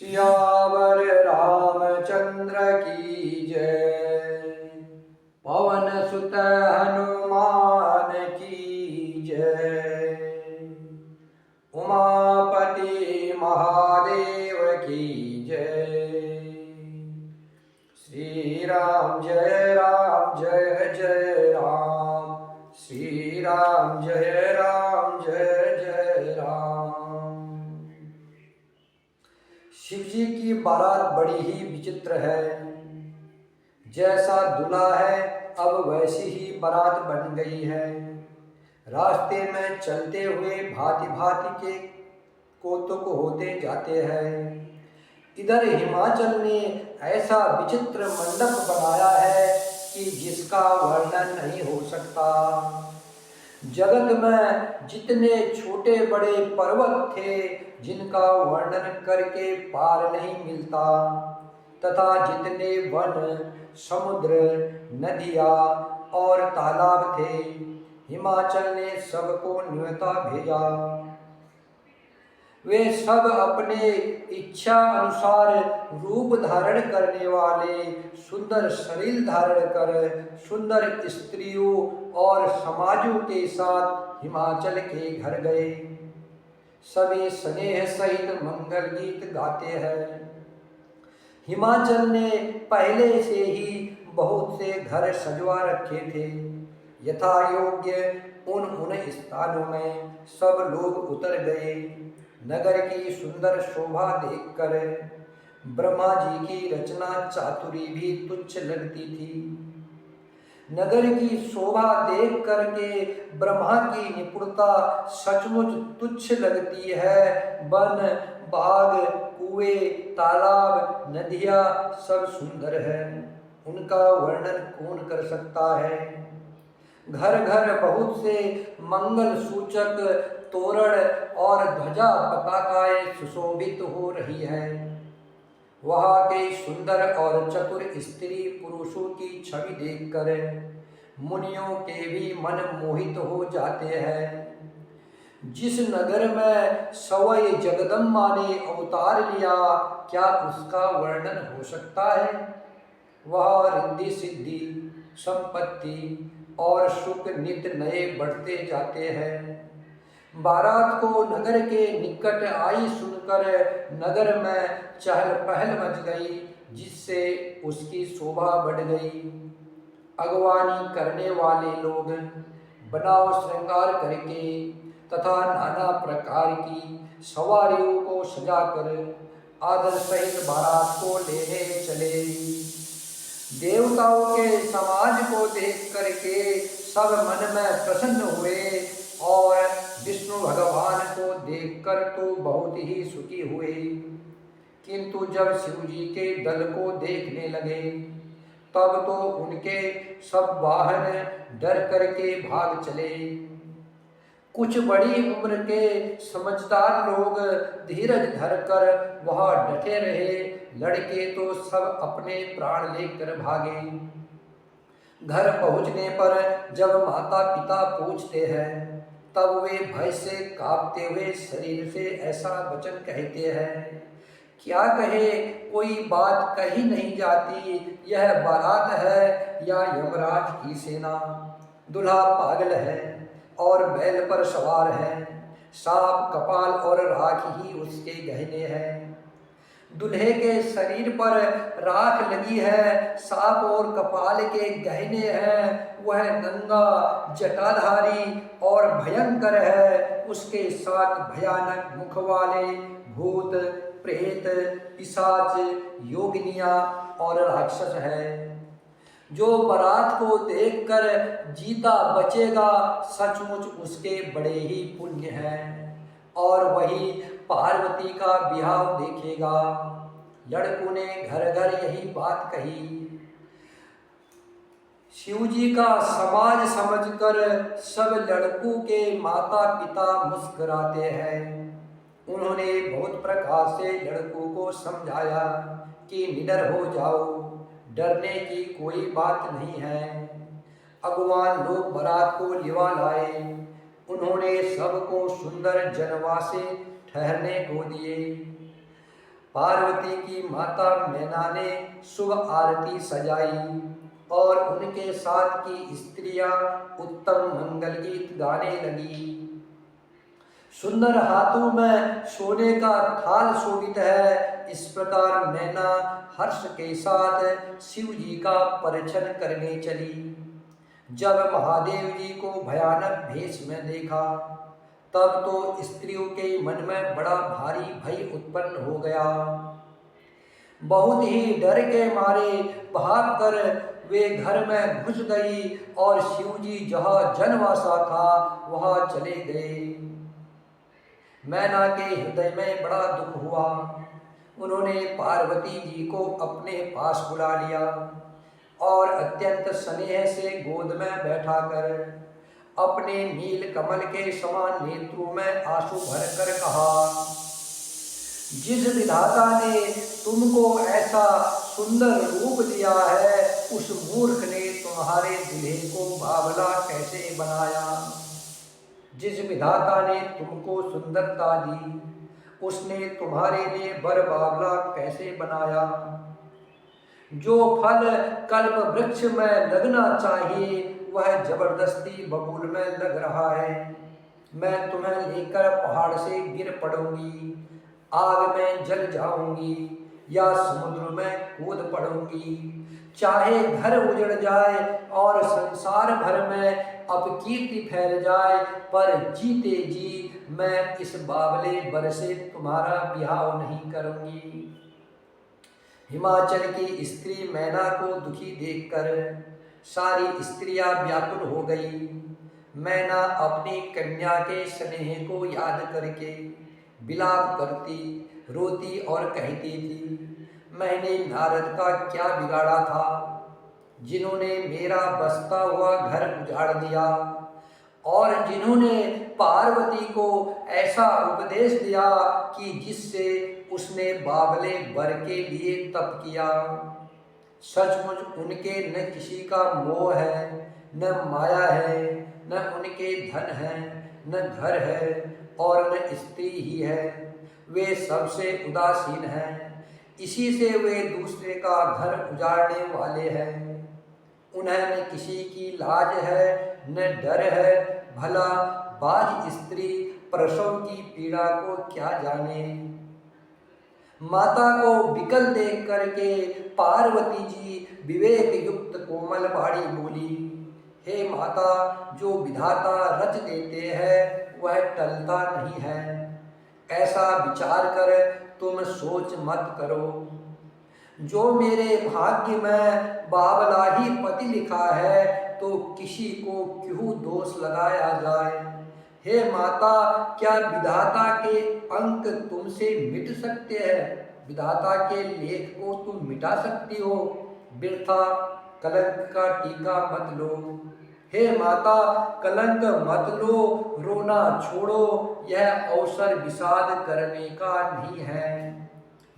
सियावर रामचंद्र की जय। पवन सुत हनुमान की जय। उमापति महादेव की जय। श्री राम जय जय राम। श्री राम जय जय राम। शिव जी की बारात बड़ी ही विचित्र है। जैसा दूल्हा है अब वैसी ही बारात बन गई है। रास्ते में चलते हुए भांति भांति के कौतुक होते जाते हैं। इधर हिमाचल ने ऐसा विचित्र मंडप बनाया है कि जिसका वर्णन नहीं हो सकता। जगत में जितने छोटे बड़े पर्वत थे जिनका वर्णन करके पार नहीं मिलता, तथा जितने वन, समुद्र, नदियाँ और तालाब थे, हिमाचल ने सबको न्योता भेजा। वे सब अपने इच्छा अनुसार रूप धारण करने वाले, सुंदर शरीर धारण कर सुंदर स्त्रियों और समाजों के साथ हिमाचल के घर गए। सभी स्नेह सहित मंगल गीत गाते हैं। हिमाचल ने पहले से ही बहुत से घर सजवा रखे थे। यथा योग्य उन स्थानों में सब लोग उतर गए। नगर की सुंदर शोभा देखकर ब्रह्मा जी की रचना चातुरी भी तुच्छ लगती थी। नगर की शोभा देख करके ब्रह्मा की निपुणता सचमुच तुच्छ लगती है। वन, बाग, कुएं, तालाब, नदियाँ सब सुंदर है, उनका वर्णन कौन कर सकता है। घर घर बहुत से मंगल सूचक तोरण और ध्वजा पताकाएं सुशोभित हो रही है। वहाँ के सुंदर और चतुर स्त्री पुरुषों की छवि देखकर मुनियों के भी मन मोहित हो जाते हैं। जिस नगर में सवई जगदम्बा ने अवतार लिया, क्या उसका वर्णन हो सकता है। वह रिद्धि सिद्धि, संपत्ति और सुख नित्य नए बढ़ते जाते हैं। बारात को नगर के निकट आई सुनकर नगर में चहल पहल मच गई, जिससे उसकी शोभा बढ़ गई। अगवानी करने वाले लोग बनाव श्रृंगार करके तथा नाना प्रकार की सवारियों को सजाकर आदर सहित बारात को लेने चले। देवताओं के समाज को देख करके सब मन में प्रसन्न हुए और विष्णु भगवान को देखकर तो बहुत ही सुखी हुए। किंतु जब शिव जी के दल को देखने लगे तब तो उनके सब वाहन डर करके भाग चले। कुछ बड़ी उम्र के समझदार लोग धीरज धरकर वहां डटे रहे। लड़के तो सब अपने प्राण लेकर भागे। घर पहुंचने पर जब माता पिता पूछते हैं तब वे भय से कांपते हुए शरीर से ऐसा वचन कहते हैं, क्या कहे, कोई बात कही नहीं जाती। यह बारात है या यमराज की सेना। दूल्हा पागल है और बैल पर सवार है। सांप, कपाल और राख ही उसके गहने हैं। दूल्हे के शरीर पर राख लगी है, सांप और कपाल के गहने हैं। वह नंगा, जटाधारी और भयंकर है। उसके साथ भयानक मुख वाले भूत, प्रेत, पिशाच, योगिनियां और राक्षस है। जो बारात को देखकर जीता बचेगा, सचमुच उसके बड़े ही पुण्य हैं और वही पार्वती का बिहाव देखेगा। लड़कों ने घर घर यही बात कही। शिवजी का समाज समझकर सब लड़कों के माता पिता मुस्कुराते हैं। उन्होंने बहुत प्रकार से लड़कों को समझाया कि निडर हो जाओ, डरने की कोई बात नहीं है। अगवान लोग बारात को लिवा लाए। उन्होंने सबको सुंदर जनवासे ठहरने को दिए। पार्वती की माता मैना ने शुभ आरती सजाई और उनके साथ की स्त्रियां उत्तम मंगल गीत गाने लगी। सुंदर हाथों में सोने का थाल शोभित है। इस प्रकार मैना हर्ष के साथ शिव जी का परिछन करने चली। जब महादेव जी को भयानक भेष में देखा तब तो स्त्रियों के मन में बड़ा भारी भय उत्पन्न हो गया। बहुत ही डर के मारे भागकर वे घर में घुस गई और शिव जी जहाँ जनवासा था वहाँ चले गए। मैना के हृदय में बड़ा दुख हुआ। उन्होंने पार्वती जी को अपने पास बुला लिया और अत्यंत स्नेह से गोद में बैठाकर अपने नील कमल के समान नेत्रों में आंसू भरकर कहा, जिस विधाता ने तुमको ऐसा सुंदर रूप दिया है उस मूर्ख ने तुम्हारे दूल्हे को बावला कैसे बनाया। जिस विधाता ने तुमको सुंदरता दी उसने तुम्हारे लिए वर बावला कैसे बनाया। जो फल कल्प वृक्ष में लगना चाहिए वह जबरदस्ती बबूल में लग रहा है। मैं तुम्हें लेकर पहाड़ से गिर पड़ूंगी, आग में जल जाऊंगी या समुद्र में कूद पड़ूंगी। चाहे घर उजड़ जाए और संसार भर में अपकीर्ति फैल जाए, पर जीते जी मैं इस बावले वर से तुम्हारा ब्याह नहीं करूंगी। हिमाचल की स्त्री मैना को दुखी देखकर सारी स्त्रियां व्याकुल हो गई। मैना अपनी कन्या के स्नेह को याद करके विलाप करती, रोती और कहती थी, मैंने नारद का क्या बिगाड़ा था जिन्होंने मेरा बसता हुआ घर उजाड़ दिया और जिन्होंने पार्वती को ऐसा उपदेश दिया कि जिससे उसने बावले वर के लिए तप किया। सचमुच उनके न किसी का मोह है, न माया है, न उनके धन है, न घर है और न स्त्री ही है। वे सबसे उदासीन हैं, इसी से वे दूसरे का घर उजाड़ने वाले हैं। उन्हें न किसी की लाज है न डर है। भला बाज स्त्री प्रसव की पीड़ा को क्या जाने। माता को विकल देख करके पार्वती जी विवेक युक्त कोमल वाणी बोली, हे माता, जो विधाता रच देते हैं वह टलता नहीं है। ऐसा विचार कर तुम सोच मत करो। जो मेरे भाग्य में बावला ही पति लिखा है तो किसी को क्यों दोष लगाया जाए। हे माता, क्या विधाता के अंक तुमसे मिट सकते हैं? विधाता के लेख को तुम मिटा सकती हो? वृथा कलंक का टीका मत लो। हे माता, कलंक मत लो, रोना छोड़ो, यह अवसर विषाद करने का नहीं है।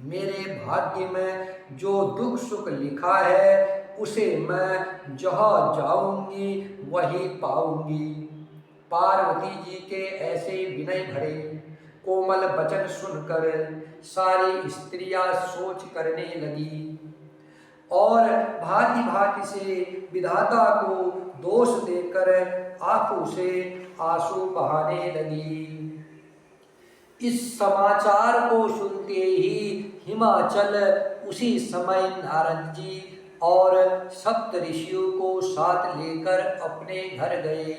मेरे भाग्य में जो दुख सुख लिखा है उसे मैं जहाँ जाऊंगी वही पाऊंगी। पार्वती जी के ऐसे विनय भरे कोमल वचन सुनकर सारी स्त्रियां सोच करने लगी और भांति भांति से विधाता को दोष देकर आंखों से आंसू बहाने लगी। इस समाचार को सुनते ही हिमाचल उसी समय नारद जी और सप्त ऋषियों को साथ लेकर अपने घर गए।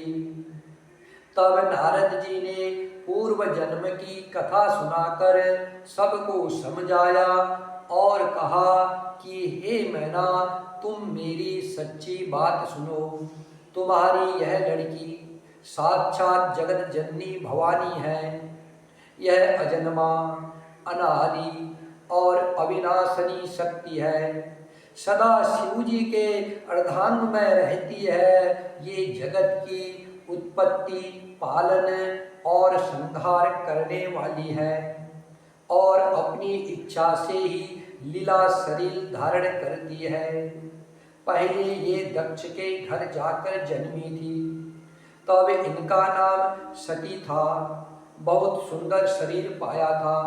तब नारद जी ने पूर्व जन्म की कथा सुनाकर सबको समझाया और कहा कि हे मैना, तुम मेरी सच्ची बात सुनो। तुम्हारी यह लड़की साक्षात जगत जननी भवानी है। यह अजन्मा, अनादि और अविनाशनी शक्ति है। सदा शिव जी के अर्धांग में रहती है। ये जगत की उत्पत्ति, पालन और संहार करने वाली है और अपनी इच्छा से ही लीला शरीर धारण करती है। पहले ये दक्ष के घर जाकर जन्मी थी, तब इनका नाम सती था। बहुत सुंदर शरीर पाया था।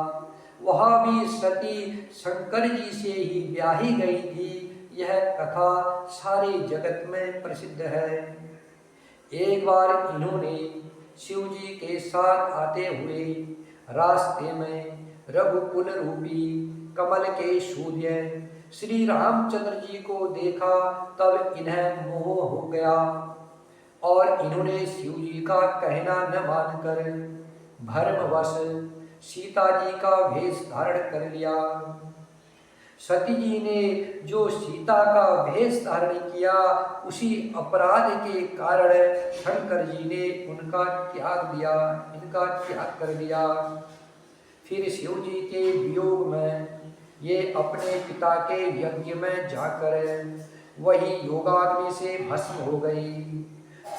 वह भी सती शंकर जी से ही ब्याही गई थी। यह कथा सारे जगत में प्रसिद्ध है। एक बार इन्होंने शिव जी के साथ आते हुए रास्ते में रघुकुल रूपी कमल के सूर्य श्री रामचंद्र जी को देखा। तब इन्हें मोह हो गया और इन्होंने शिव जी का कहना न मानकर भ्रमवश सीता जी का वेश धारण कर लिया। सती जी ने जो सीता का वेश धारण किया, उसी अपराध के कारण शंकर जी ने इनका त्याग कर दिया। फिर शिव जी के वियोग में ये अपने पिता के यज्ञ में जाकर वही योगाग्नि से भस्म हो गई।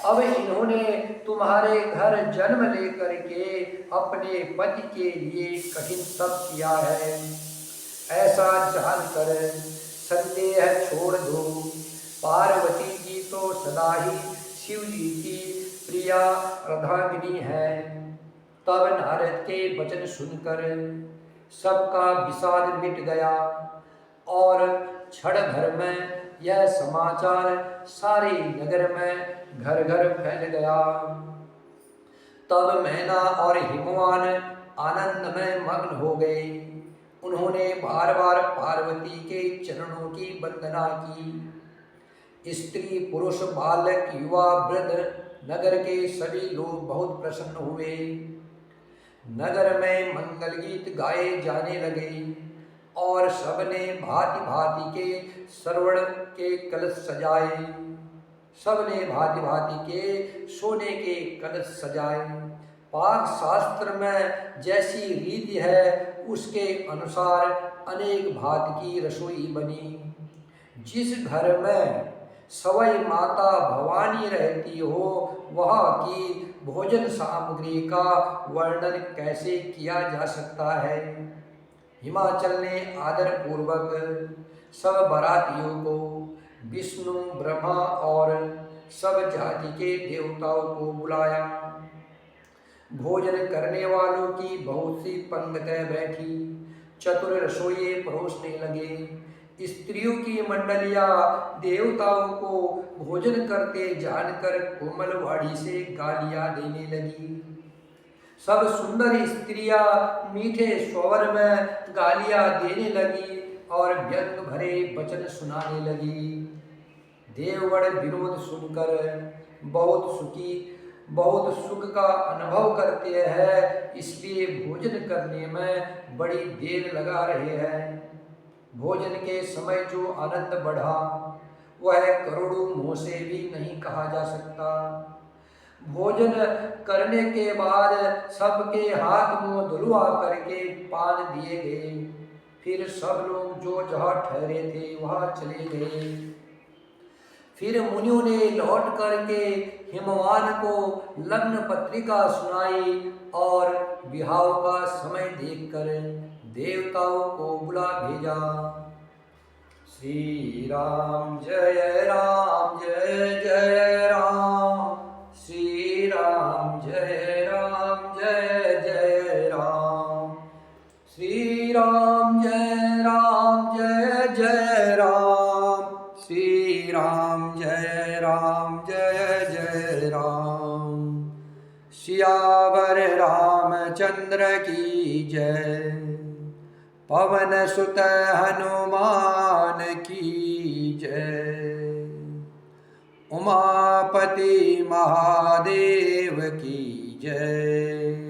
अब इन्होंने तुम्हारे घर जन्म लेकर के अपने पति के लिए कठिन तप किया है, ऐसा जानकर संदेह छोड़ दो। पार्वती जी तो सदा ही शिव जी की प्रिया अर्धांगिनी है। तब नारद के वचन सुनकर सबका विषाद मिट गया और क्षण भर में यह समाचार सारे नगर में घर घर फैल गया। तब मैना और हिमवान आनंद में मग्न हो गए। उन्होंने बार बार पार्वती के चरणों की वंदना की। स्त्री पुरुष बालक युवा वृद्ध नगर के सभी लोग बहुत प्रसन्न हुए। नगर में मंगल गीत गाए जाने लगे और सबने भांति भांति के श्रवण के कलश सजाए। सबने भांति भांति के सोने के कलश सजाए। पाक शास्त्र में जैसी रीति है उसके अनुसार अनेक भांति की रसोई बनी। जिस घर में सवई माता भवानी रहती हो, वहाँ की भोजन सामग्री का वर्णन कैसे किया जा सकता है। हिमाचल ने आदर पूर्वक सब बारातियों को, विष्णु ब्रह्मा और सब जाति के देवताओं को बुलाया। भोजन करने वालों की बहुत सी पंक्तियां बैठी, चतुर रसोइये परोसने लगे। स्त्रियों की मंडलियां देवताओं को भोजन करते जानकर कोमल वाणी से गालियां देने लगी। सब सुंदर स्त्रियां मीठे स्वर में गालियां देने लगी और व्यंग भरे वचन सुनाने लगी। देवगण विरोध सुनकर बहुत सुख का अनुभव करते हैं, इसलिए भोजन करने में बड़ी देर लगा रहे हैं। भोजन के समय जो आनंद बढ़ा, वह करोड़ों मुँह से भी नहीं कहा जा सकता। भोजन करने के बाद सबके हाथ मुंह धुलवा करके पान दिए गए। फिर सब लोग जो जहाँ ठहरे थे वहाँ चले गए। फिर मुनियों ने लौट करके हिमवान को लग्न पत्रिका सुनाई और विवाह का समय देखकर देवताओं को बुला भेजा। श्री राम जय राम जय जय राम, श्री राम जय जय राम, श्री राम जय जय राम, श्री राम जय जय राम। सियावर रामचंद्र की जय, पवन सुत हनुमान की जय, उमापति महादेव की जय।